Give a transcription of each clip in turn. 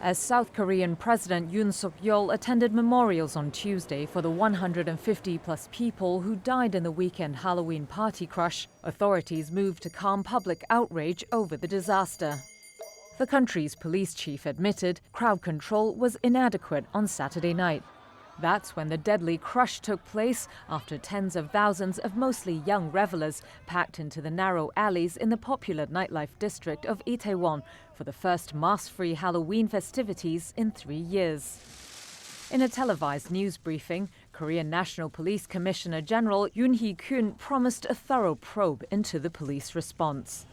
As South Korean President Yoon Suk-yeol attended memorials on Tuesday for the 150-plus people who died in the weekend Halloween party crush, authorities moved to calm public outrage over the disaster. The country's police chief admitted crowd control was inadequate on Saturday night. That's when the deadly crush took place after tens of thousands of mostly young revelers packed into the narrow alleys in the popular nightlife district of Itaewon for the first mask-free Halloween festivities in 3 years. In a televised news briefing, Korean National Police Commissioner General Yoon promised a thorough probe into the police response.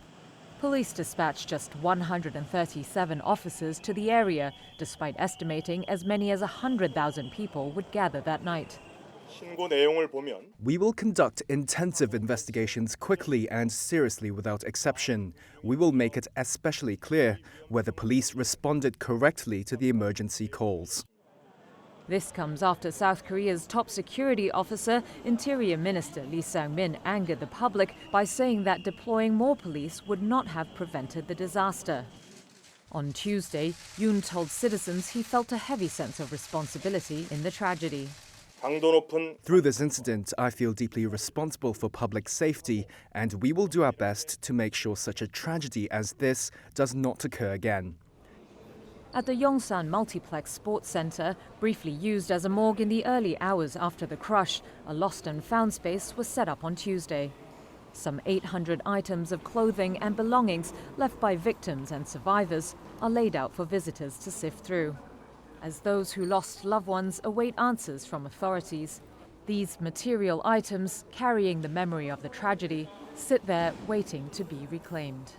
Police dispatched just 137 officers to the area, despite estimating as many as 100,000 people would gather that night. We will conduct intensive investigations quickly and seriously without exception. We will make it especially clear whether police responded correctly to the emergency calls. This comes after South Korea's top security officer, Interior Minister Lee Sang-min, angered the public by saying that deploying more police would not have prevented the disaster. On Tuesday, Yoon told citizens he felt a heavy sense of responsibility in the tragedy. Through this incident, I feel deeply responsible for public safety, and we will do our best to make sure such a tragedy as this does not occur again. At the Yongsan Multiplex Sports Center, briefly used as a morgue in the early hours after the crush, a lost and found space was set up on Tuesday. Some 800 items of clothing and belongings left by victims and survivors are laid out for visitors to sift through. As those who lost loved ones await answers from authorities, these material items, carrying the memory of the tragedy, sit there waiting to be reclaimed.